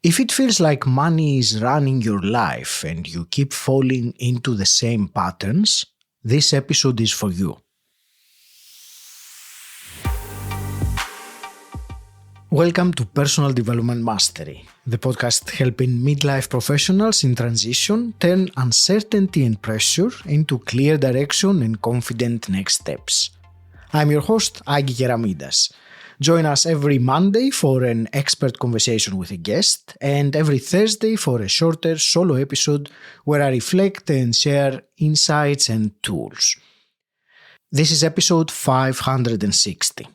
If it feels like money is running your life and you keep falling into the same patterns, this episode is for you. Welcome to Personal Development Mastery, the podcast helping midlife professionals in transition turn uncertainty and pressure into clear direction and confident next steps. I'm your host, Agi Keramidas. Join us every Monday for an expert conversation with a guest and every Thursday for a shorter solo episode where I reflect and share insights and tools. This is episode 560.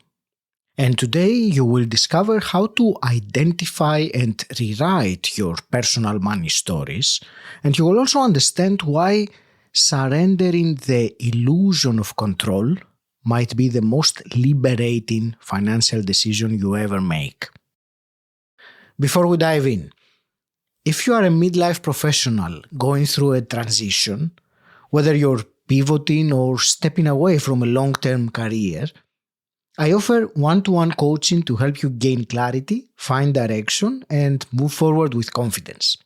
And today you will discover how to identify and rewrite your personal money stories, and you will also understand why surrendering the illusion of control might be the most liberating financial decision you ever make. Before we dive in, if you are a midlife professional going through a transition, whether you're pivoting or stepping away from a long-term career, I offer one-to-one coaching to help you gain clarity, find direction, and move forward with confidence.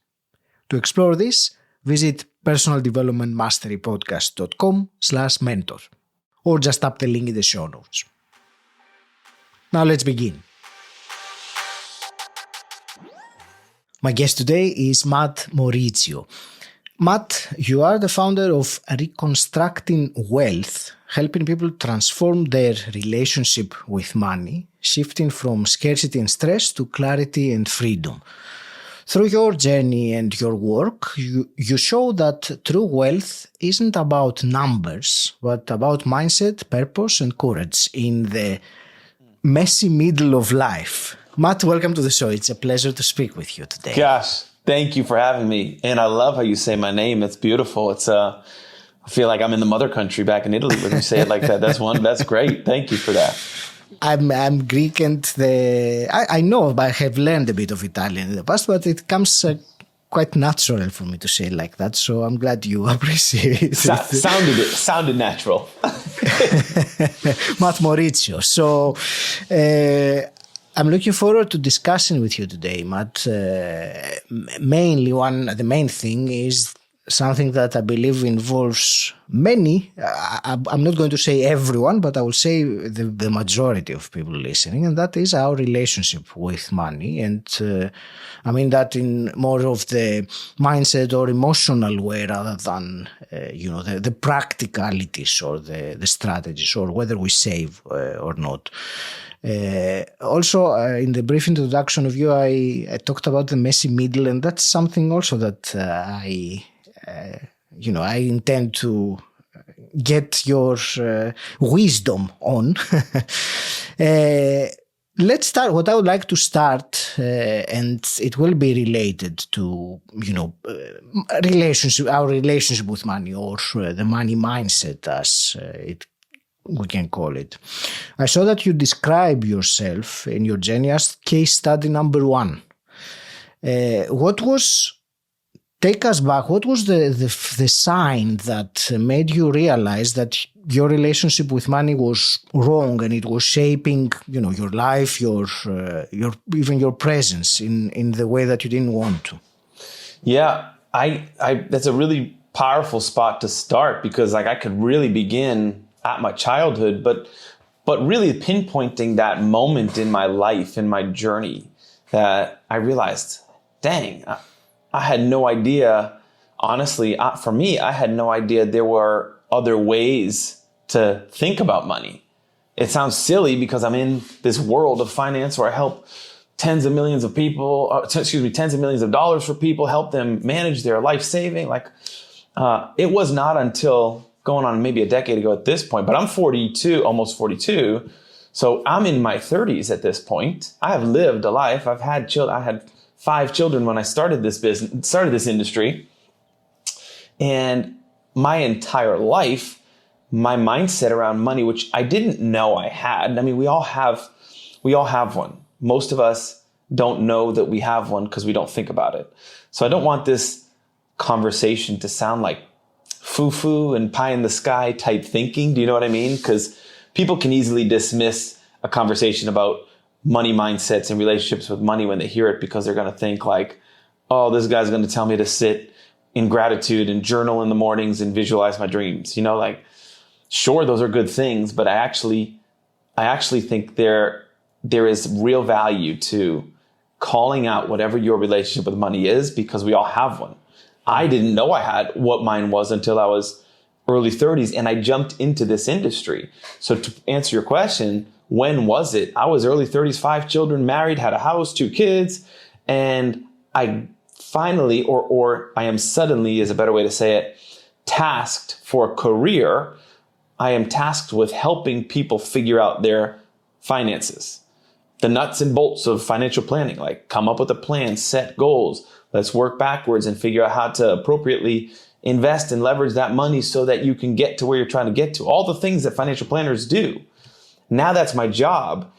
To explore this, visit personaldevelopmentmasterypodcast.com/mentor. Or just tap the link in the show notes. Now let's begin. My guest today is Maurizio. Matt, you are the founder of Reconstructing Wealth, helping people transform their relationship with money, shifting from scarcity and stress to clarity and freedom. Through your journey and your work, you show that true wealth isn't about numbers, but about mindset, purpose, and courage in the messy middle of life. Matt, welcome to the show. It's a pleasure to speak with you today. Gosh, thank you for having me. And I love how you say my name. It's beautiful. I feel like I'm in the mother country back in Italy when you say it like that. That's great. Thank you for that. I'm Greek and I know, but I have learned a bit of Italian in the past, but it comes quite natural for me to say it like that. So I'm glad you appreciate it. Sounded natural. Matt Maurizio. So I'm looking forward to discussing with you today, Matt. The main thing is something that I believe involves many. I'm not going to say everyone, but I will say the majority of people listening, and that is our relationship with money. And I mean that in more of the mindset or emotional way rather than, the practicalities or the strategies or whether we save or not. Also, in the brief introduction of you, I talked about the messy middle, and that's something also that I intend to get your wisdom on. Let's start. What I would like to start, and it will be related to, our relationship with money, or the money mindset, as we can call it. I saw that you describe yourself in your journey as case study number 1. Take us back. What was the sign that made you realize that your relationship with money was wrong and it was shaping, your life, your even your presence in the way that you didn't want to? Yeah, I that's a really powerful spot to start, because I could really begin at my childhood, but really pinpointing that moment in my life, in my journey, that I realized, dang, I had no idea, honestly, for me, I had no idea there were other ways to think about money. It sounds silly because I'm in this world of finance where I help tens of millions of dollars for people, help them manage their life saving. It was not until going on maybe a decade ago at this point, but I'm 42, almost 42. So I'm in my 30s at this point. I have lived a life. I've had children. I had 5 children when I started this industry. And my entire life, my mindset around money, which I didn't know I had. I mean, we all have one. Most of us don't know that we have one because we don't think about it. So I don't want this conversation to sound like foo-foo and pie in the sky type thinking. Do you know what I mean? Because people can easily dismiss a conversation about money mindsets and relationships with money when they hear it, because they're going to think like, oh, this guy's going to tell me to sit in gratitude and journal in the mornings and visualize my dreams. You know, like, sure, those are good things, but I actually think there is real value to calling out whatever your relationship with money is, because we all have one. I didn't know I had what mine was until I was early 30s, and I jumped into this industry. So to answer your question, when was it? I was early 30s, 5 children, married, had a house, 2 kids, and I finally, or I am suddenly, is a better way to say it, tasked for a career. I am tasked with helping people figure out their finances, the nuts and bolts of financial planning, like come up with a plan, set goals. Let's work backwards and figure out how to appropriately invest and leverage that money so that you can get to where you're trying to get to. All the things that financial planners do. Now that's my job.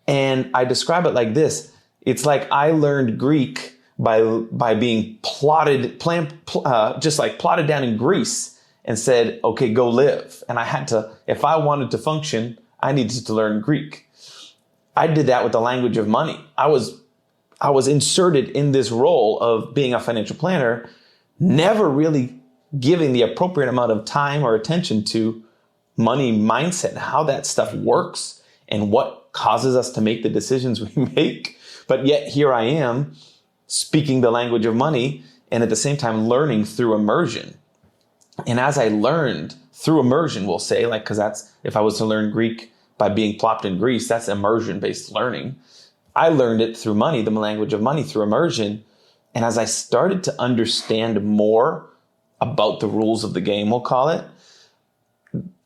And I describe it like this. It's like I learned Greek by being plotted down in Greece and said, okay, go live. And I had to, if I wanted to function, I needed to learn Greek. I did that with the language of money. I was inserted in this role of being a financial planner, never really giving the appropriate amount of time or attention to money mindset and how that stuff works and what causes us to make the decisions we make. But yet here I am speaking the language of money and at the same time learning through immersion. And as I learned through immersion, we'll say, like, because that's, if I was to learn Greek by being plopped in Greece, that's immersion-based learning. I learned it through money, the language of money, through immersion. And as I started to understand more about the rules of the game, we'll call it,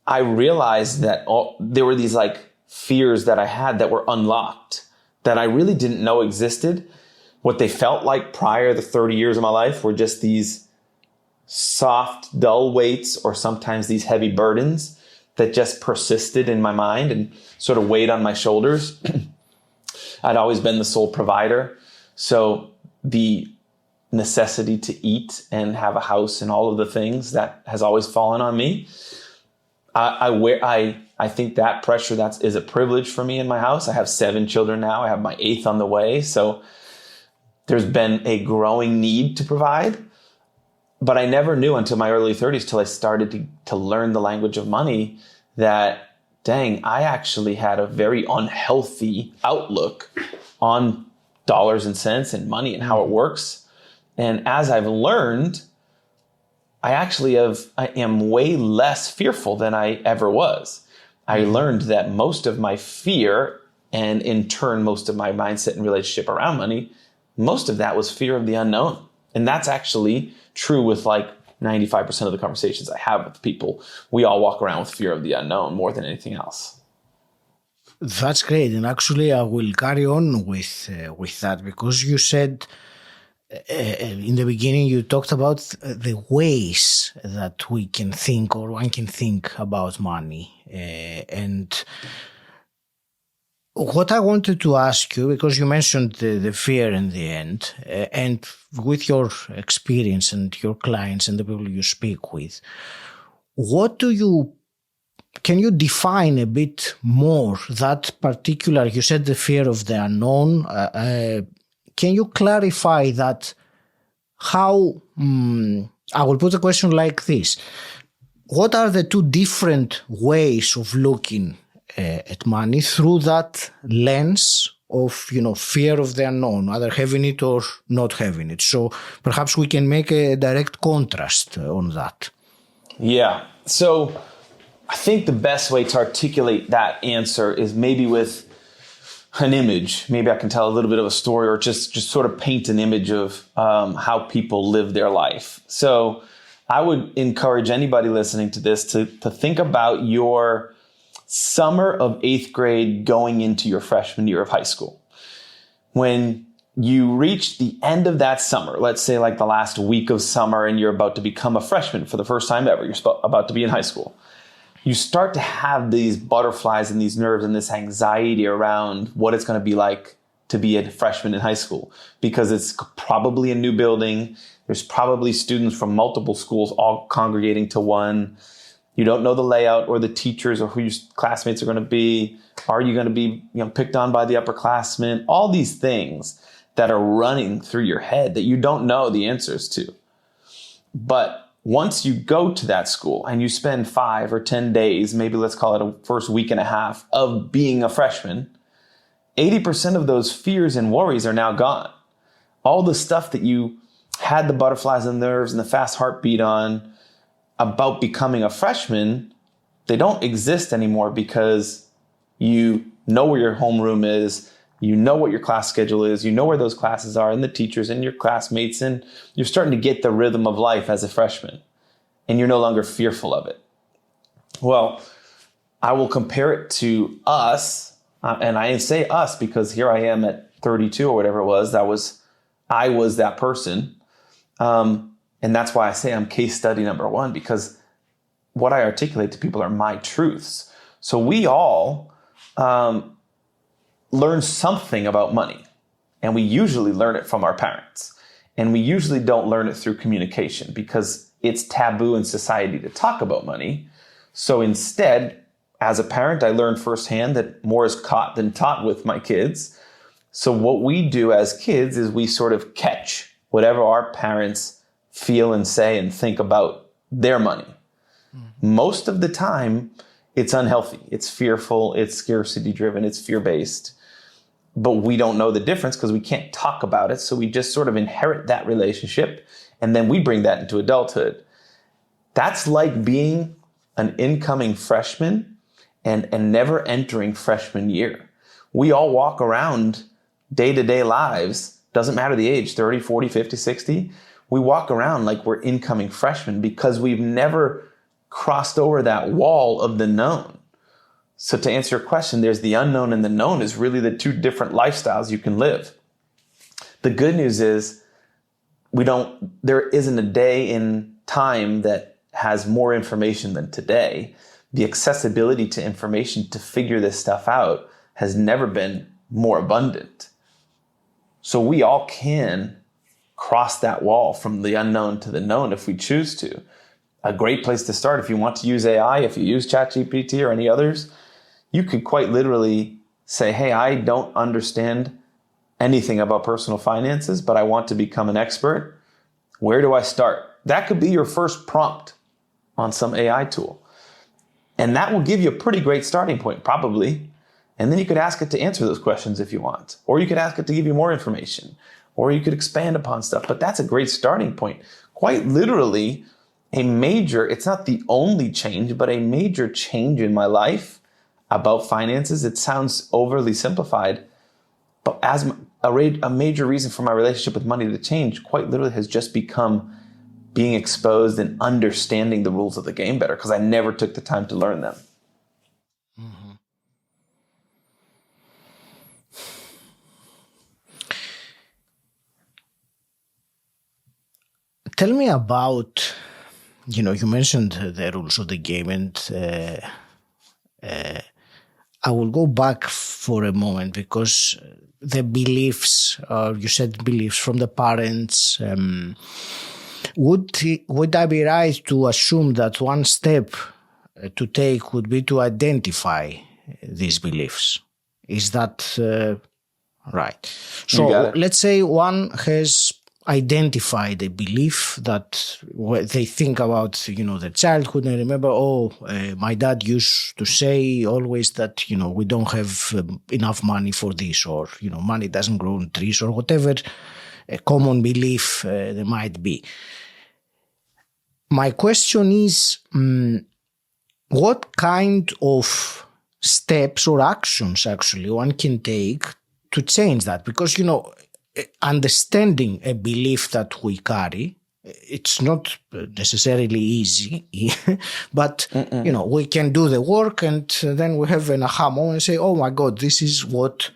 I realized that there were these like fears that I had that were unlocked, that I really didn't know existed. What they felt like prior to the 30 years of my life were just these soft, dull weights, or sometimes these heavy burdens that just persisted in my mind and sort of weighed on my shoulders. I'd always been the sole provider. So the necessity to eat and have a house and all of the things that has always fallen on me. I think that pressure is a privilege for me in my house. I have 7 children now. I have my 8th on the way. So there's been a growing need to provide. But I never knew until my early 30s, till I started to learn the language of money, that, dang, I actually had a very unhealthy outlook on dollars and cents and money and how it works. And as I've learned, I am way less fearful than I ever was. I learned that most of my fear, and in turn, most of my mindset and relationship around money, most of that was fear of the unknown. And that's actually true with like 95% of the conversations I have with people. We all walk around with fear of the unknown more than anything else. That's great. And actually, I will carry on with that, because you said in the beginning, you talked about the ways that we can think, or one can think about money. And what I wanted to ask you, because you mentioned the fear in the end, and with your experience and your clients and the people you speak with, can you define a bit more that particular, you said the fear of the unknown, can you clarify that? How, I will put a question like this. What are the 2 different ways of looking at money through that lens of, fear of the unknown, either having it or not having it? So perhaps we can make a direct contrast on that. Yeah. So I think the best way to articulate that answer is maybe with an image. Maybe I can tell a little bit of a story, or just sort of paint an image of how people live their life. So I would encourage anybody listening to this to think about your summer of 8th grade going into your freshman year of high school. When you reach the end of that summer, let's say like the last week of summer, and you're about to become a freshman for the first time ever, you're about to be in high school. You start to have these butterflies and these nerves and this anxiety around what it's going to be like to be a freshman in high school, because it's probably a new building. There's probably students from multiple schools all congregating to one. You don't know the layout or the teachers or who your classmates are going to be. Are you going to be, picked on by the upperclassmen? All these things that are running through your head that you don't know the answers to. But once you go to that school and you spend 5 or 10 days, maybe let's call it a first week and a half of being a freshman, 80% of those fears and worries are now gone. All the stuff that you had the butterflies and nerves and the fast heartbeat on about becoming a freshman, they don't exist anymore because you know where your homeroom is, you know what your class schedule is, you know where those classes are and the teachers and your classmates, and you're starting to get the rhythm of life as a freshman, and you're no longer fearful of it. Well, I will compare it to us, and I say us because here I am at 32 or whatever it was. I was that person. And that's why I say I'm case study number 1, because what I articulate to people are my truths. So we all learn something about money, and we usually learn it from our parents. And we usually don't learn it through communication because it's taboo in society to talk about money. So instead, as a parent, I learned firsthand that more is caught than taught with my kids. So what we do as kids is we sort of catch whatever our parents feel and say and think about their money. Mm-hmm. Most of the time, it's unhealthy. It's fearful. It's scarcity driven. It's fear based. But we don't know the difference because we can't talk about it. So we just sort of inherit that relationship, and then we bring that into adulthood. That's like being an incoming freshman and never entering freshman year. We all walk around day-to-day lives, doesn't matter the age, 30, 40, 50, 60. We walk around like we're incoming freshmen because we've never crossed over that wall of the known. So to answer your question, there's the unknown and the known is really the 2 different lifestyles you can live. The good news is there isn't a day in time that has more information than today. The accessibility to information to figure this stuff out has never been more abundant. So we all can cross that wall from the unknown to the known if we choose to. A great place to start, if you want to use AI, if you use ChatGPT or any others, you could quite literally say, hey, I don't understand anything about personal finances, but I want to become an expert. Where do I start? That could be your first prompt on some AI tool. And that will give you a pretty great starting point, probably. And then you could ask it to answer those questions if you want. Or you could ask it to give you more information. Or you could expand upon stuff. But that's a great starting point. Quite literally, it's not the only change, but a major change in my life about finances. It sounds overly simplified, but as a major reason for my relationship with money to change, quite literally has just become being exposed and understanding the rules of the game better, because I never took the time to learn them. Mm-hmm. Tell me about, you mentioned the rules of the game, and I will go back for a moment because the beliefs, you said beliefs from the parents, would I be right to assume that one step to take would be to identify these beliefs? Is that right? So let's say one has identified a belief that they think about, their childhood, and remember, my dad used to say always that, we don't have enough money for this, or, money doesn't grow on trees, or whatever a common belief there might be. My question is, what kind of steps or actions actually one can take to change that? Because, understanding a belief that we carry, it's not necessarily easy, but, we can do the work, and then we have an aha moment and say, oh my God, this is what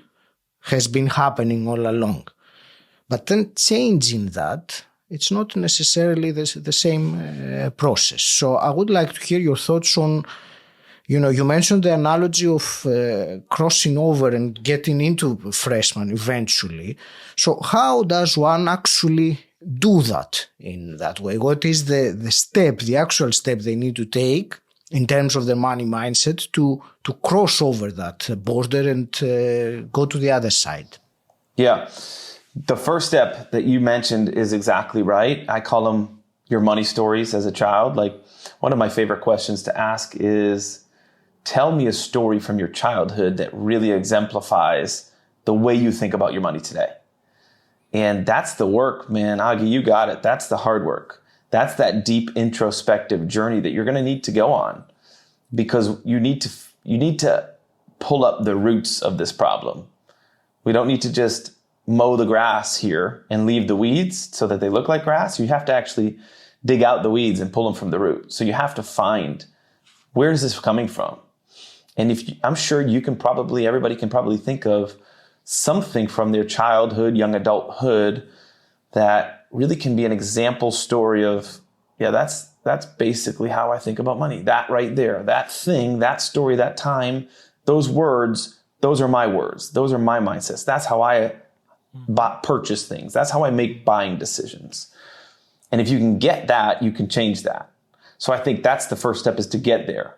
has been happening all along. But then changing that, it's not necessarily the same process. So I would like to hear your thoughts on, you mentioned the analogy of crossing over and getting into freshman eventually. So how does one actually do that in that way? What is the step, the actual step they need to take in terms of the money mindset to cross over that border and go to the other side? Yeah. The first step that you mentioned is exactly right. I call them your money stories as a child. Like, one of my favorite questions to ask is, tell me a story from your childhood that really exemplifies the way you think about your money today. And that's the work, man. Augie, you got it. That's the hard work. That's that deep introspective journey that you're going to need to go on, because you need to pull up the roots of this problem. We don't need to just mow the grass here and leave the weeds so that they look like grass. You have to actually dig out the weeds and pull them from the root. So you have to find, where is this coming from? And I'm sure everybody can probably think of something from their childhood, young adulthood, that really can be an example story of, yeah, that's basically how I think about money. That right there, that thing, that story, that time, those words, those are my words. Those are my mindsets. That's how I purchase things. That's how I make buying decisions. And if you can get that, you can change that. So I think that's the first step, is to get there.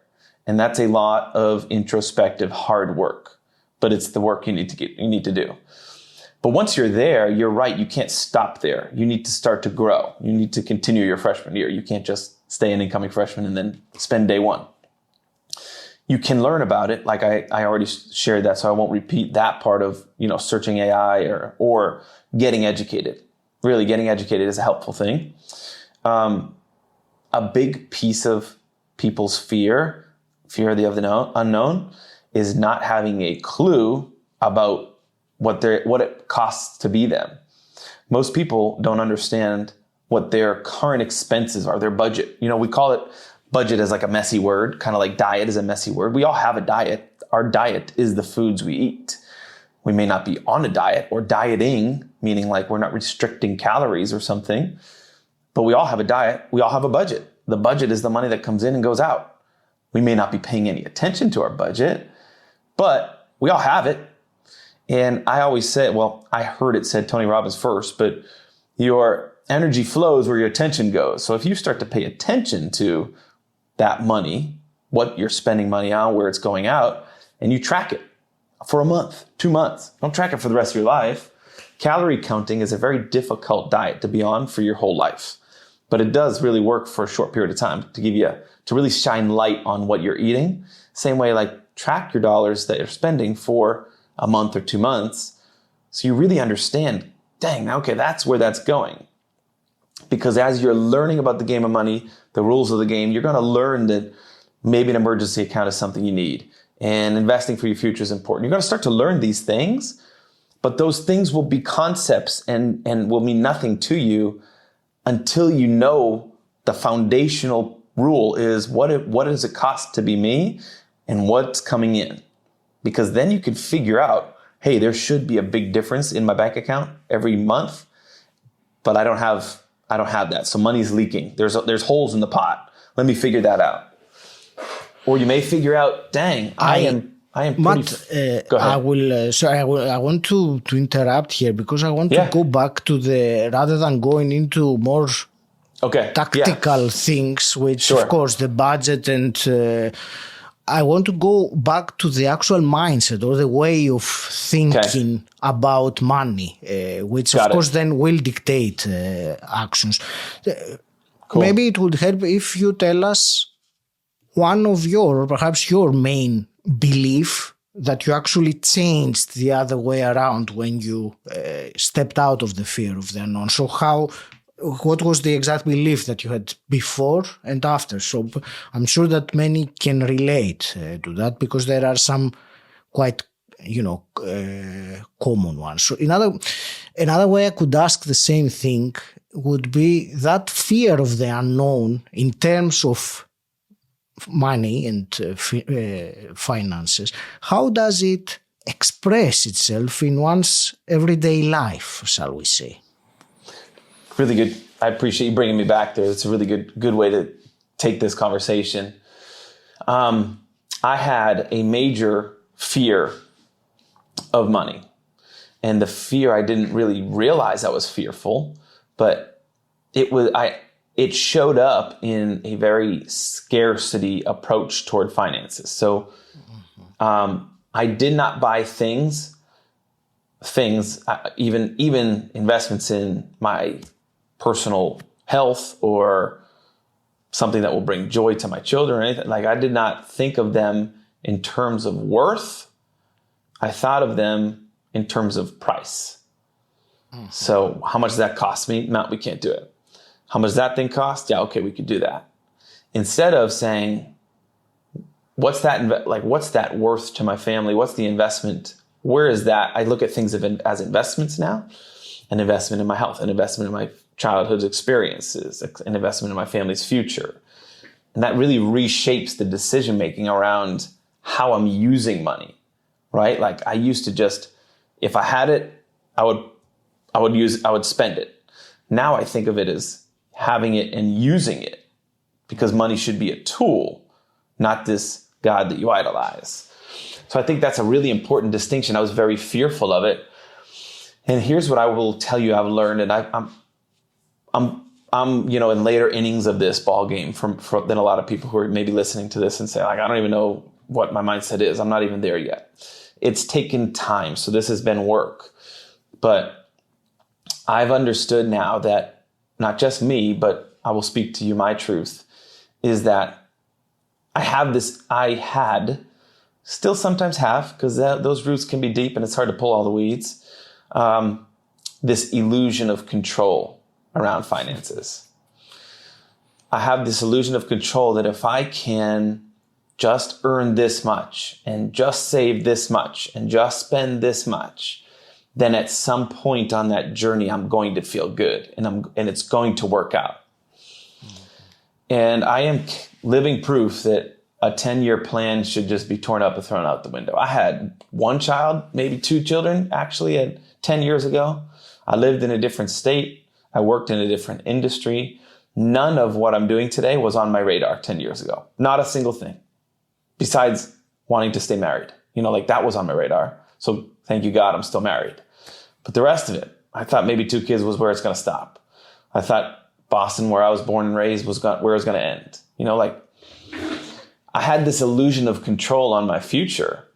And that's a lot of introspective hard work, but it's the work you need to do. But once you're there, you're right. You can't stop there. You need to start to grow. You need to continue your freshman year. You can't just stay an incoming freshman and then spend day one. You can learn about it. Like I already shared that, so I won't repeat that part of, searching AI or getting educated. Really, getting educated is a helpful thing. A big piece of people's fear of the unknown, is not having a clue about what it costs to be them. Most people don't understand what their current expenses are, their budget. We call it budget as like a messy word, kind of like diet is a messy word. We all have a diet. Our diet is the foods we eat. We may not be on a diet or dieting, meaning like we're not restricting calories or something, but we all have a diet. We all have a budget. The budget is the money that comes in and goes out. We may not be paying any attention to our budget, but we all have it. And I always say, I heard it said, Tony Robbins first, but your energy flows where your attention goes. So if you start to pay attention to that money, what you're spending money on, where it's going out, and you track it for a month, 2 months, don't track it for the rest of your life. Calorie counting is a very difficult diet to be on for your whole life, but it does really work for a short period of time to really shine light on what you're eating. Same way, like, track your dollars that you're spending for a month or 2 months, so you really understand, dang, okay, that's where that's going. Because as you're learning about the game of money, the rules of the game, you're going to learn that maybe an emergency account is something you need, and investing for your future is important. You're going to start to learn these things, but those things will be concepts and will mean nothing to you until you know the foundational rule is what does it cost to be me and what's coming in. Because then you can figure out, hey, there should be a big difference in my bank account every month, but I don't have that. So money's leaking. There's holes in the pot. Let me figure that out. Or you may figure out, dang, I am Matt, go ahead. I want to interrupt here, because I want to go back to rather than going into more tactical things, which of course the budget, and I want to go back to the actual mindset or the way of thinking about money, which of course then will dictate actions. Cool. Maybe it would help if you tell us one of perhaps your main belief that you actually changed the other way around when you stepped out of the fear of the unknown. So what was the exact belief that you had before and after? So I'm sure that many can relate to that, because there are some quite, common ones. So another way I could ask the same thing would be that fear of the unknown in terms of money and finances. How does it express itself in one's everyday life, shall we say? Really good. I appreciate you bringing me back there. It's a really good way to take this conversation. I had a major fear of money, and the fear, I didn't really realize I was fearful, but it showed up in a very scarcity approach toward finances. So I did not buy things, even investments in my personal health or something that will bring joy to my children or anything. Like, I did not think of them in terms of worth. I thought of them in terms of price. So how much does that cost me? No, we can't do it. How much does that thing cost? Yeah, okay, we could do that. Instead of saying, what's that worth to my family? What's the investment? Where is that? I look at things as investments now. An investment in my health, an investment in my childhood experiences, an investment in my family's future. And that really reshapes the decision-making around how I'm using money, right? Like, I used to just, if I had it, I would spend it. Now I think of it as having it and using it, because money should be a tool, not this God that you idolize. So I think that's a really important distinction. I was very fearful of it. And here's what I will tell you I've learned, and I'm in later innings of this ball game than a lot of people who are maybe listening to this and say, like, I don't even know what my mindset is. I'm not even there yet. It's taken time. So this has been work. But I've understood now that not just me, but I will speak to you my truth, is that I had, still sometimes have, because those roots can be deep and it's hard to pull all the weeds, this illusion of control around finances. I have this illusion of control that if I can just earn this much and just save this much and just spend this much, then at some point on that journey, I'm going to feel good and it's going to work out. And I am living proof that a 10-year plan should just be torn up and thrown out the window. I had one child, maybe two children, actually, at 10 years ago. I lived in a different state. I worked in a different industry. None of what I'm doing today was on my radar 10 years ago. Not a single thing. Besides wanting to stay married. That was on my radar. So thank you, God, I'm still married. But the rest of it, I thought maybe 2 kids was where it's going to stop. I thought Boston, where I was born and raised, was where it was going to end. I had this illusion of control on my future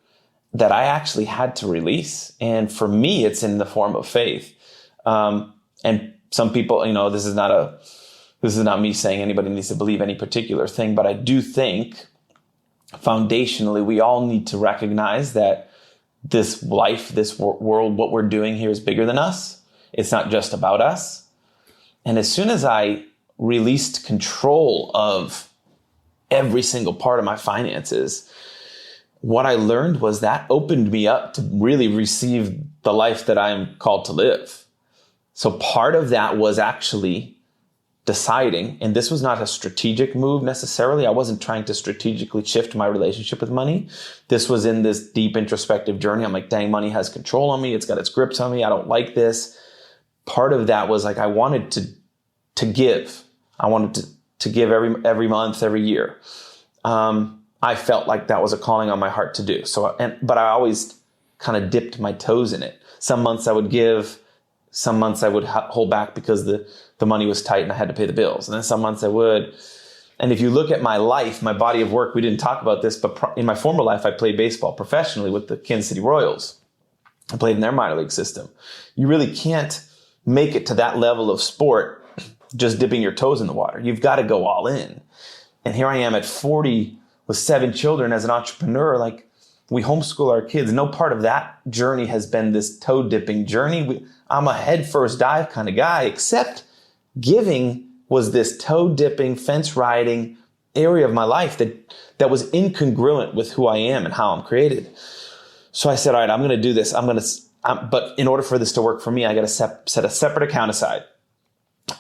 that I actually had to release. And for me, it's in the form of faith. And some people, this is not me saying anybody needs to believe any particular thing, but I do think foundationally, we all need to recognize that this life, this world, what we're doing here is bigger than us. It's not just about us. And as soon as I released control of every single part of my finances, what I learned was that opened me up to really receive the life that I'm called to live. So part of that was actually deciding, and this was not a strategic move necessarily. I wasn't trying to strategically shift my relationship with money. This was in this deep introspective journey. I'm like, dang, money has control on me. It's got its grips on me. I don't like this. Part of that was like, I wanted to give. I wanted to give every month, every year. I felt like that was a calling on my heart to do. But I always kind of dipped my toes in it. Some months I would give. Some months I would hold back because the money was tight and I had to pay the bills. And then some months I would. And if you look at my life, my body of work, we didn't talk about this, but in my former life, I played baseball professionally with the Kansas City Royals. I played in their minor league system. You really can't make it to that level of sport just dipping your toes in the water. You've got to go all in. And here I am at 40 with 7 children as an entrepreneur. Like, we homeschool our kids. No part of that journey has been this toe dipping journey. I'm a head first dive kind of guy, except giving was this toe dipping, fence riding area of my life that was incongruent with who I am and how I'm created. So I said, all right, I'm going to do this. But in order for this to work for me, I got to set a separate account aside.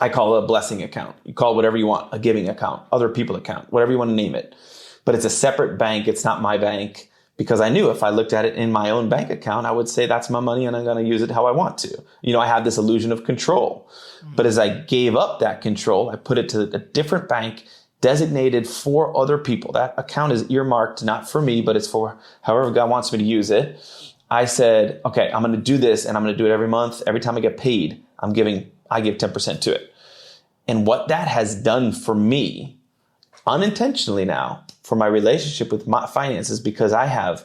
I call it a blessing account. You call it whatever you want, a giving account, other people account, whatever you want to name it. But it's a separate bank. It's not my bank. Because I knew if I looked at it in my own bank account, I would say that's my money and I'm going to use it how I want to. I had this illusion of control. But as I gave up that control, I put it to a different bank designated for other people. That account is earmarked not for me, but it's for however God wants me to use it. I said, okay, I'm going to do this and I'm going to do it every month. Every time I get paid, I give 10% to it. And what that has done for me, unintentionally now, for my relationship with my finances, because I have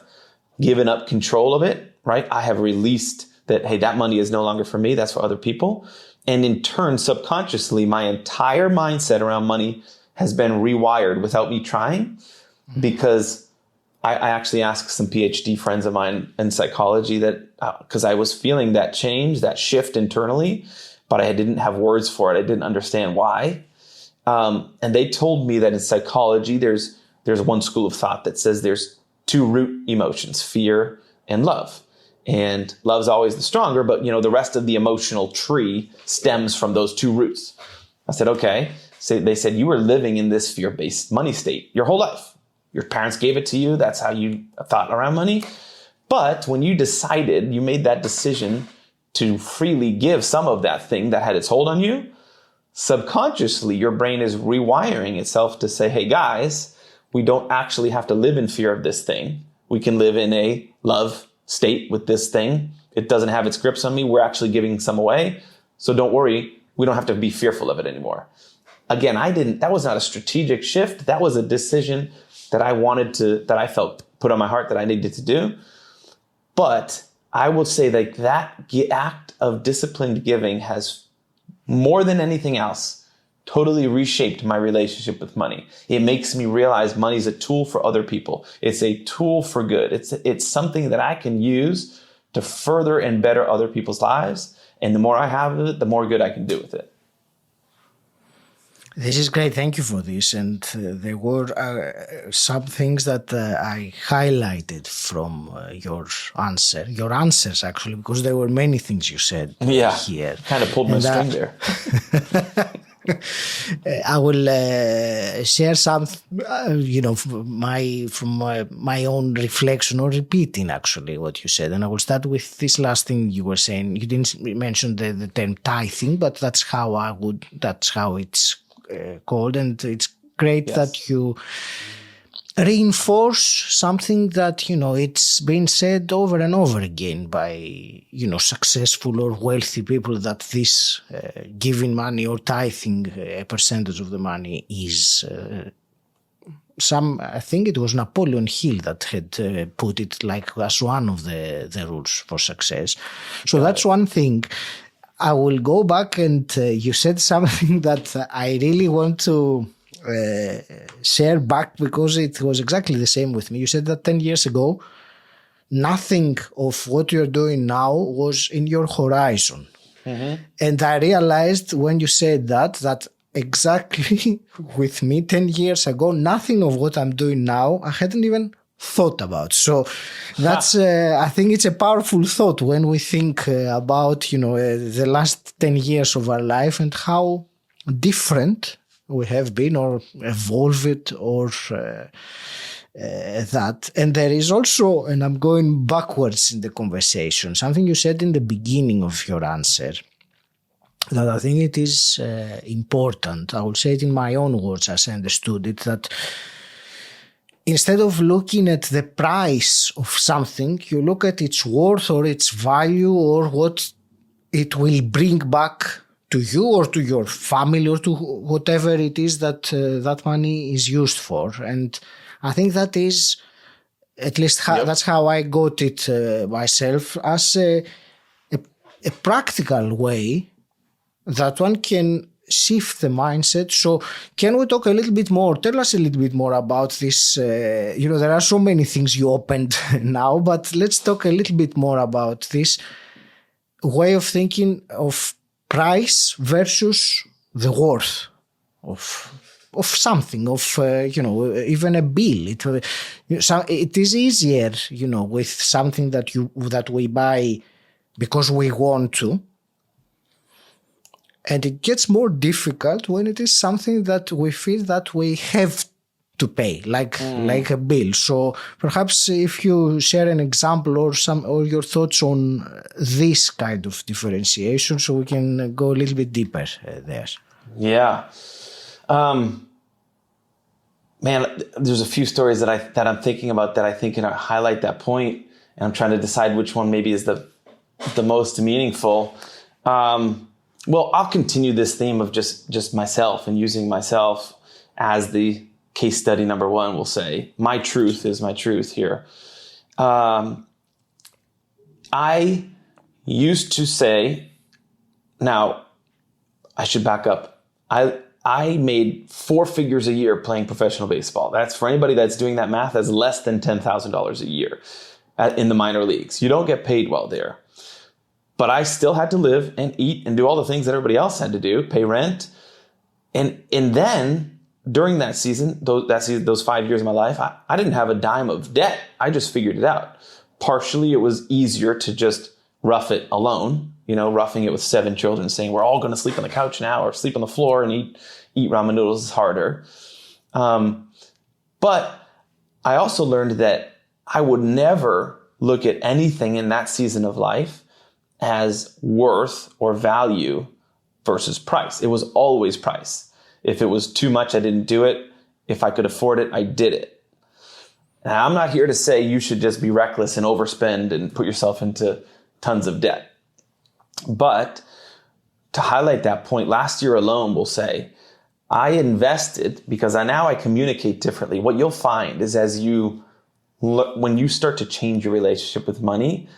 given up control of it, right? I have released that, hey, that money is no longer for me, that's for other people. And in turn, subconsciously, my entire mindset around money has been rewired without me trying, because I actually asked some PhD friends of mine in psychology that, because I was feeling that change, that shift internally, but I didn't have words for it. I didn't understand why. And they told me that in psychology, there's one school of thought that says there's two root emotions, fear and love. And love's always the stronger, but the rest of the emotional tree stems from those two roots. I said, okay. So they said, you were living in this fear-based money state your whole life. Your parents gave it to you. That's how you thought around money. But when you decided, you made that decision to freely give some of that thing that had its hold on you, subconsciously, your brain is rewiring itself to say, hey guys, we don't actually have to live in fear of this thing. We can live in a love state with this thing. It doesn't have its grips on me. We're actually giving some away. So don't worry. We don't have to be fearful of it anymore. Again, that was not a strategic shift. That was a decision that that I felt put on my heart that I needed to do. But I will say that act of disciplined giving has, more than anything else, totally reshaped my relationship with money. It makes me realize money is a tool for other people. It's a tool for good. It's something that I can use to further and better other people's lives. And the more I have of it, the more good I can do with it. This is great. Thank you for this. And there were some things that I highlighted from your answers actually, because there were many things you said here. Kind of pulled my string there. I will share some, from my own reflection or repeating actually what you said. And I will start with this last thing you were saying. You didn't mention the term tithing, but that's how it's called. And it's great that you reinforce something that, it's been said over and over again by, successful or wealthy people, that this giving money or tithing a percentage of the money is I think it was Napoleon Hill that had put it like as one of the rules for success. So that's one thing. I will go back and you said something that I really want to share back, because it was exactly the same with me. You said that 10 years ago, nothing of what you're doing now was in your horizon. Mm-hmm. And I realized when you said that exactly with me 10 years ago, nothing of what I'm doing now, I hadn't even thought about. So that's, I think it's a powerful thought when we think about, the last 10 years of our life and how different we have been or evolved or that. And there is also, and I'm going backwards in the conversation, something you said in the beginning of your answer that I think it is important. I will say it in my own words as I understood it, that instead of looking at the price of something, you look at its worth or its value or what it will bring back to you or to your family or to whatever it is that that money is used for. And I think that is, at least that's how I got it myself, as a practical way that one can shift the mindset. So can we talk a little bit more? Tell us a little bit more about this. There are so many things you opened now, but let's talk a little bit more about this way of thinking of price versus the worth of something, of, even a bill. It is easier, with something that we buy because we want to. And it gets more difficult when it is something that we feel that we have to pay, like a bill. So perhaps if you share an example or your thoughts on this kind of differentiation, so we can go a little bit deeper there. Yeah. Man, there's a few stories that I'm thinking about that I think can highlight that point, and I'm trying to decide which one maybe is the most meaningful. Well, I'll continue this theme of just myself and using myself as the case study number one. We'll say my truth is my truth here. I used to say, now I should back up. I made 4 figures a year playing professional baseball. That's for anybody that's doing that math, that's less than $10,000 a year in the minor leagues. You don't get paid well there. But I still had to live and eat and do all the things that everybody else had to do, pay rent. And then during that season, those 5 years of my life, I didn't have a dime of debt. I just figured it out. Partially, it was easier to just rough it alone, roughing it with 7 children, saying we're all going to sleep on the couch now or sleep on the floor and eat ramen noodles is harder. But I also learned that I would never look at anything in that season of life as worth or value versus price. It was always price. If it was too much, I didn't do it. If I could afford it, I did it. Now, I'm not here to say you should just be reckless and overspend and put yourself into tons of debt. But to highlight that point, last year alone, we'll say, I invested because now I communicate differently. What you'll find is when you start to change your relationship with money,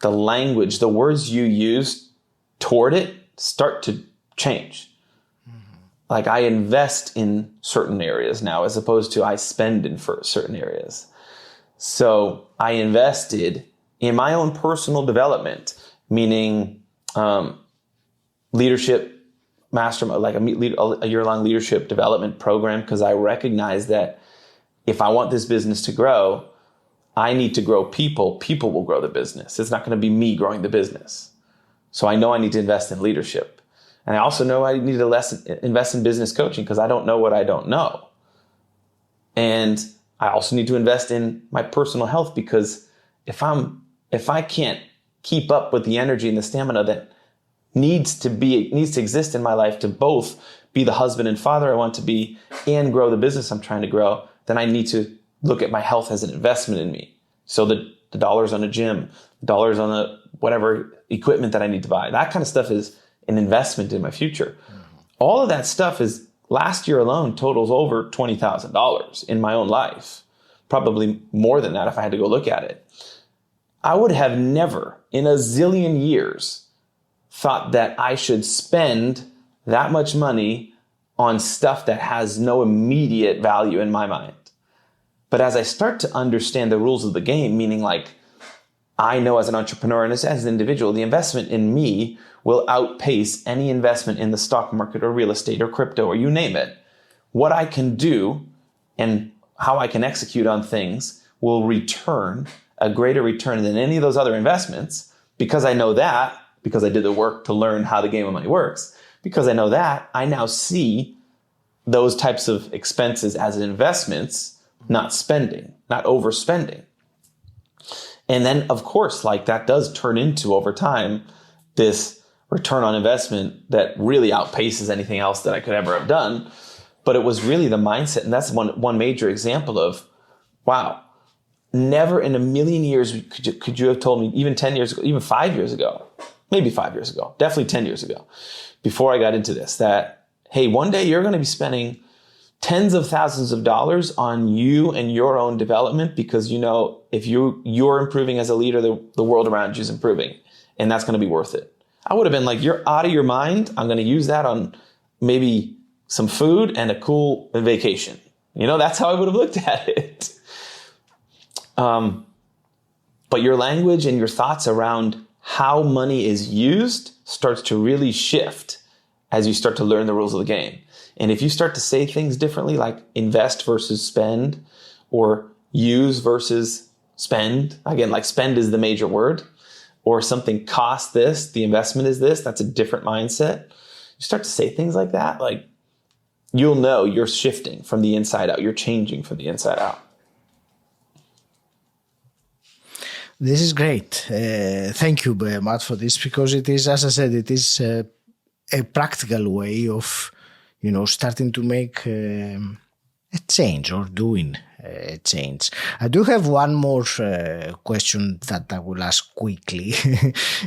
the language, the words you use toward it start to change. Mm-hmm. Like I invest in certain areas now as opposed to I spend in certain areas. So I invested in my own personal development, meaning leadership mastermind, like a year-long leadership development program, because I recognize that if I want this business to grow, I need to grow people. People will grow the business. It's not going to be me growing the business. So I know I need to invest in leadership. And I also know I need to invest in business coaching because I don't know what I don't know. And I also need to invest in my personal health because if I can't keep up with the energy and the stamina that needs to exist in my life to both be the husband and father I want to be and grow the business I'm trying to grow, then I need to look at my health as an investment in me. So the dollars on a gym, dollars on a whatever equipment that I need to buy, that kind of stuff is an investment in my future. Mm-hmm. All of that stuff is last year alone totals over $20,000 in my own life. Probably more than that if I had to go look at it. I would have never in a zillion years thought that I should spend that much money on stuff that has no immediate value in my mind. But as I start to understand the rules of the game, meaning like I know as an entrepreneur and as an individual, the investment in me will outpace any investment in the stock market or real estate or crypto or you name it. What I can do and how I can execute on things will return a greater return than any of those other investments because I know that, because I did the work to learn how the game of money works. Because I know that, I now see those types of expenses as investments, not spending, not overspending. And then, of course, like that does turn into, over time, this return on investment that really outpaces anything else that I could ever have done. But it was really the mindset. And that's one major example of, wow, never in a million years could you have told me, even 10 years ago, even 5 years ago, maybe 5 years ago, definitely 10 years ago, before I got into this, that, hey, one day you're going to be spending tens of thousands of dollars on you and your own development because if you're improving as a leader, the world around you is improving, and that's going to be worth it. I would have been like, you're out of your mind. I'm going to use that on maybe some food and a cool vacation. That's how I would have looked at it. But your language and your thoughts around how money is used starts to really shift as you start to learn the rules of the game. And if you start to say things differently, like invest versus spend, or use versus spend, again, like spend is the major word, or something costs this, the investment is this, that's a different mindset. You start to say things like that, like you'll know you're shifting from the inside out. You're changing from the inside out. This is great. Thank you, Matt, for this, because it is, as I said, it is a practical way of, starting to make a change or doing change. I do have one more question that I will ask quickly,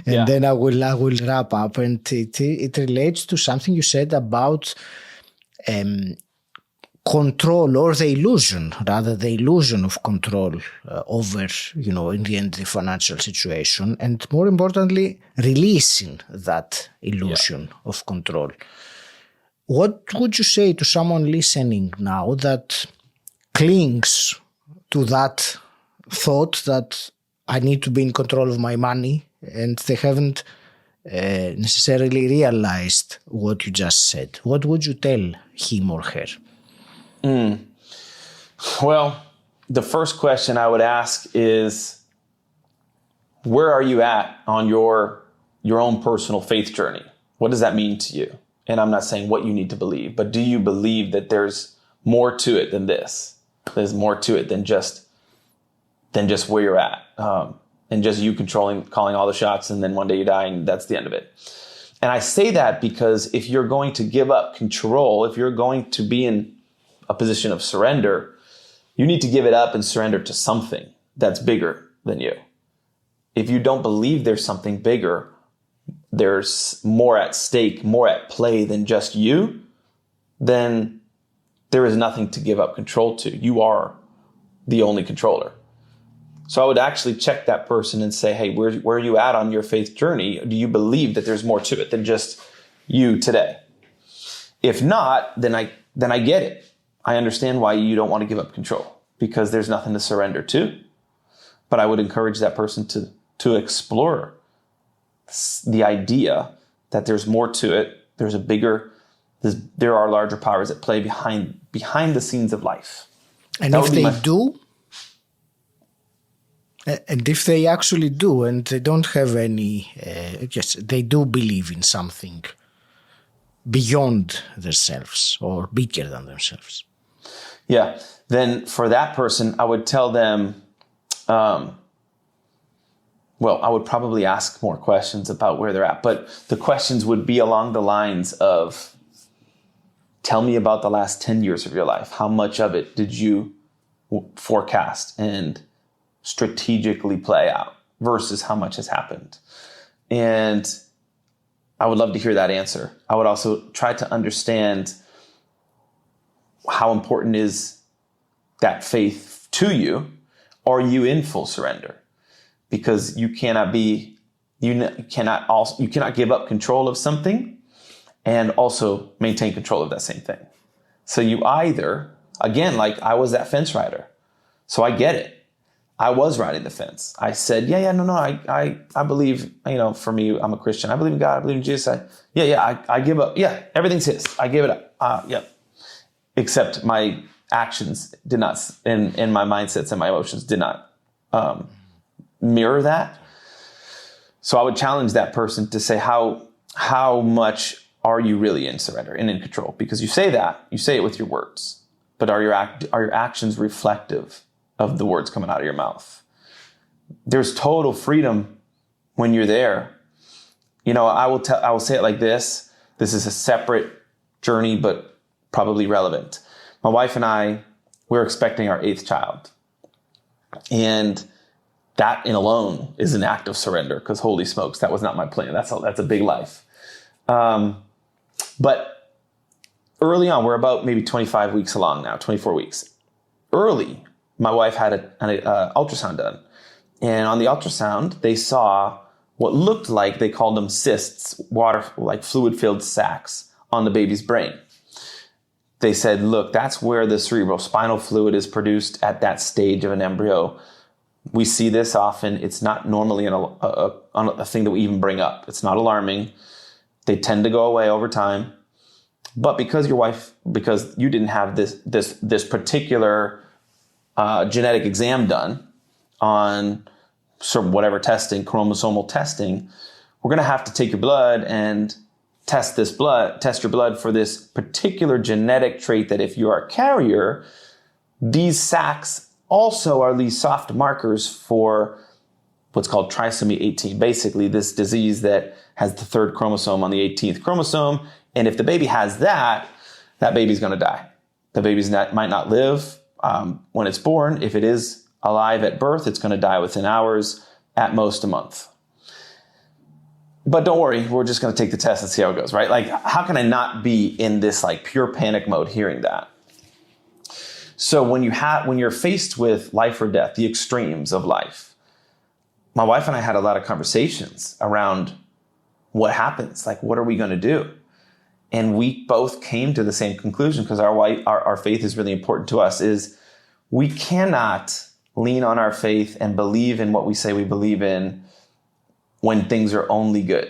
and then I will wrap up. And it relates to something you said about control, or the illusion of control over, in the end, the financial situation, and more importantly, releasing that illusion of control. What would you say to someone listening now that clings to that thought that I need to be in control of my money, and they haven't necessarily realized what you just said? What would you tell him or her? Well, the first question I would ask is, where are you at on your own personal faith journey? What does that mean to you? And I'm not saying what you need to believe, but do you believe that there's more to it than this? There's more to it than just where you're at, and just you calling all the shots, and then one day you die and that's the end of it. And I say that because if you're going to give up control, if you're going to be in a position of surrender, you need to give it up and surrender to something that's bigger than you. If you don't believe there's something bigger, there's more at stake, more at play than just you, then there is nothing to give up control to. You are the only controller. So I would actually check that person and say, hey, where are you at on your faith journey? Do you believe that there's more to it than just you today? If not, then I get it. I understand why you don't want to give up control, because there's nothing to surrender to. But I would encourage that person to explore the idea that there's more to it. There are larger powers at play behind the scenes of life. And if they actually do, and they don't have any, they do believe in something beyond themselves or bigger than themselves. Yeah. Then for that person, I would tell them, I would probably ask more questions about where they're at, but the questions would be along the lines of, tell me about the last 10 years of your life. How much of it did you forecast and strategically play out versus how much has happened? And I would love to hear that answer. I would also try to understand how important is that faith to you. Are you in full surrender? Because you cannot give up control of something and also maintain control of that same thing. So you either, again, like I was that fence rider, so I get it. I was riding the fence. I said, I believe, for me, I'm a Christian. I believe in God. I believe in Jesus. I give up. Yeah, everything's his. I give it up. Except my actions did not, and my mindsets and my emotions did not mirror that. So I would challenge that person to say, how much are you really in surrender and in control? Because you say it with your words, but are your actions reflective of the words coming out of your mouth? There's total freedom when you're there. I will say it like this. This is a separate journey, but probably relevant. My wife and I, we're expecting our 8th child. And that in alone is an act of surrender, because holy smokes, that was not my plan. That's a big life. But early on, we're about maybe 25 weeks along now, 24 weeks. Early, my wife had an ultrasound done. And on the ultrasound, they saw what looked like, they called them cysts, like fluid-filled sacs on the baby's brain. They said, look, that's where the cerebrospinal fluid is produced at that stage of an embryo. We see this often. It's not normally a thing that we even bring up. It's not alarming. They tend to go away over time. But because you didn't have this particular genetic exam done on whatever testing, chromosomal testing, we're going to have to take your blood and test your blood for this particular genetic trait that if you are a carrier, these sacs also are these soft markers for what's called trisomy 18. Basically, this disease that has the 3rd chromosome on the 18th chromosome. And if the baby has that baby's going to die. The baby might not live when it's born. If it is alive at birth, it's going to die within hours, at most a month. But don't worry, we're just going to take the test and see how it goes, right? Like, how can I not be in this like pure panic mode hearing that? So when you're faced with life or death, the extremes of life, my wife and I had a lot of conversations around what happens, like, what are we going to do? And we both came to the same conclusion, because our faith is really important to us, is we cannot lean on our faith and believe in what we say we believe in when things are only good.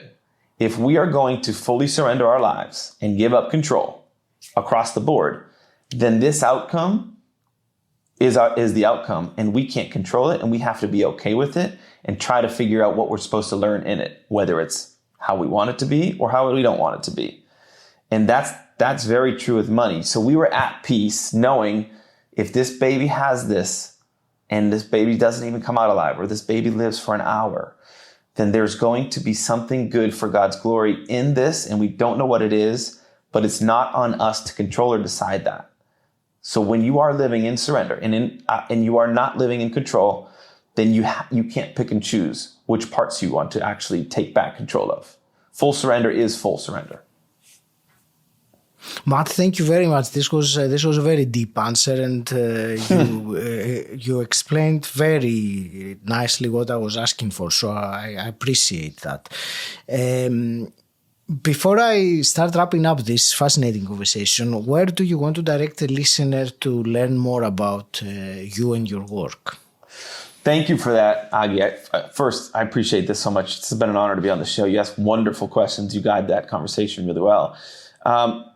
If we are going to fully surrender our lives and give up control across the board, then this outcome is the outcome, and we can't control it, and we have to be okay with it and try to figure out what we're supposed to learn in it, whether it's how we want it to be or how we don't want it to be. And that's very true with money. So we were at peace knowing, if this baby has this and this baby doesn't even come out alive, or this baby lives for an hour, then there's going to be something good for God's glory in this, and we don't know what it is, but it's not on us to control or decide that. So when you are living in surrender and you are not living in control, then you can't pick and choose which parts you want to actually take back control of. Full surrender is full surrender. Matt, thank you very much. This was a very deep answer, and you explained very nicely what I was asking for. So I appreciate that. Before I start wrapping up this fascinating conversation, where do you want to direct the listener to learn more about you and your work? Thank you for that, Agi. First, I appreciate this so much. It's been an honor to be on the show. You ask wonderful questions. You guide that conversation really well.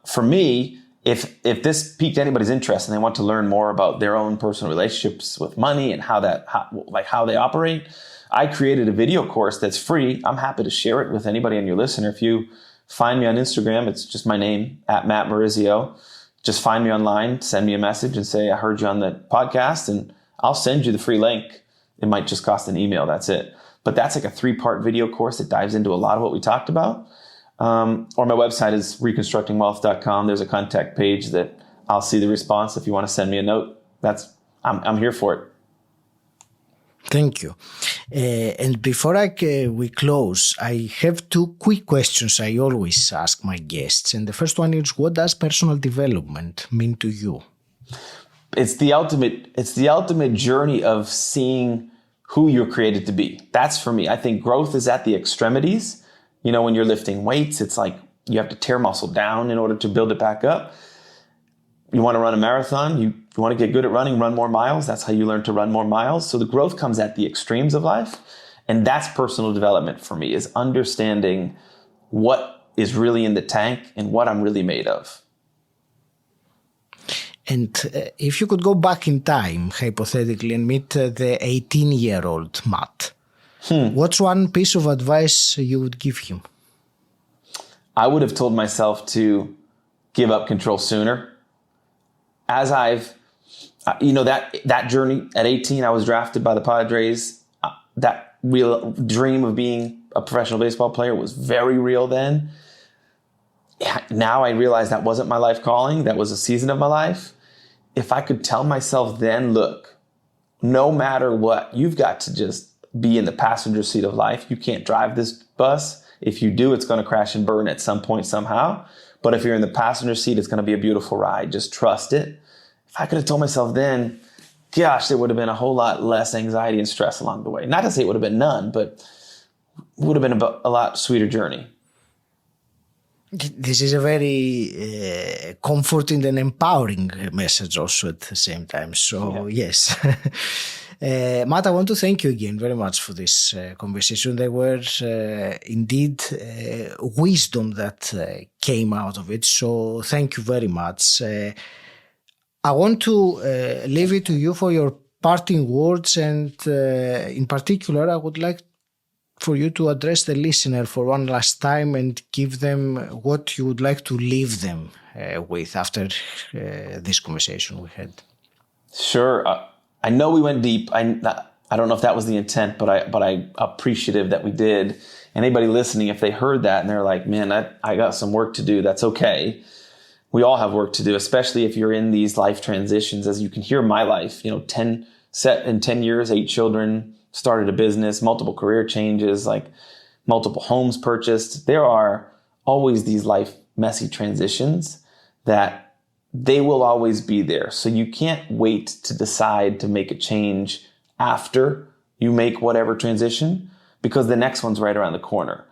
For me, if this piqued anybody's interest and they want to learn more about their own personal relationships with money and how they operate, I created a video course that's free. I'm happy to share it with anybody and your listener. If you find me on Instagram, it's just my name, @Maurizio. Just find me online, send me a message and say, I heard you on the podcast, and I'll send you the free link. It might just cost an email. That's it. But that's like a 3-part video course that dives into a lot of what we talked about. Or my website is reconstructingwealth.com. There's a contact page that I'll see the response. If you want to send me a note, I'm here for it. Thank you. And before we close, I have 2 quick questions I always ask my guests. And the first one is, what does personal development mean to you? It's the ultimate journey of seeing who you're created to be. That's for me. I think growth is at the extremities. You know, when you're lifting weights, it's like you have to tear muscle down in order to build it back up. You want to run a marathon, you want to get good at running, run more miles. That's how you learn to run more miles. So the growth comes at the extremes of life. And that's personal development for me, is understanding what is really in the tank and what I'm really made of. And if you could go back in time, hypothetically, and meet the 18-year-old Matt, what's one piece of advice you would give him? I would have told myself to give up control sooner. As I've, that journey at 18, I was drafted by the Padres. That real dream of being a professional baseball player was very real then. Now I realize that wasn't my life calling. That was a season of my life. If I could tell myself then, look, no matter what, you've got to just be in the passenger seat of life. You can't drive this bus. If you do, it's going to crash and burn at some point somehow. But if you're in the passenger seat, it's going to be a beautiful ride. Just trust it. If I could have told myself then, gosh, there would have been a whole lot less anxiety and stress along the way. Not to say it would have been none, but it would have been a lot sweeter journey. This is a very comforting and empowering message also at the same time. So, yes. Matt, I want to thank you again very much for this conversation. There were indeed wisdom that came out of it. So thank you very much. I want to leave it to you for your parting words. And in particular, I would like for you to address the listener for one last time and give them what you would like to leave them with after this conversation we had. Sure. I know we went deep. I don't know if that was the intent, but I'm appreciative that we did. Anybody listening, if they heard that and they're like, man, I got some work to do, that's okay. we all have work to do, especially if you're in these life transitions. As you can hear my life, 10 years, 8 children, started a business, multiple career changes, like multiple homes purchased. There are always these life messy transitions that they will always be there. So you can't wait to decide to make a change after you make whatever transition, because the next one's right around the corner.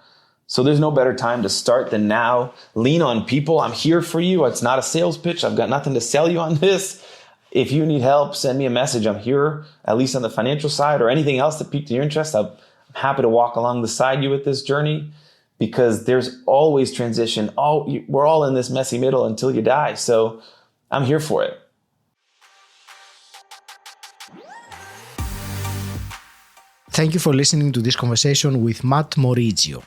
So there's no better time to start than now. Lean on people. I'm here for you. It's not a sales pitch. I've got nothing to sell you on this. If you need help, send me a message. I'm here, at least on the financial side, or anything else that piqued your interest. I'm happy to walk along beside you with this journey, because there's always transition. We're all in this messy middle until you die. So I'm here for it. Thank you for listening to this conversation with Maurizio.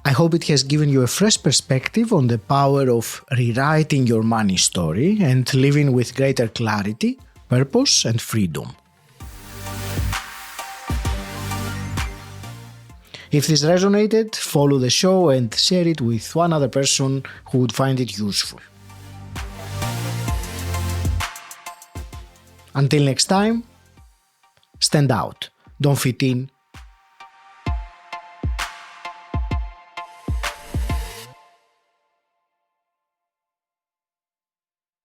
I hope it has given you a fresh perspective on the power of rewriting your money story and living with greater clarity, purpose, and freedom. If this resonated, follow the show and share it with one other person who would find it useful. Until next time, stand out, don't fit in,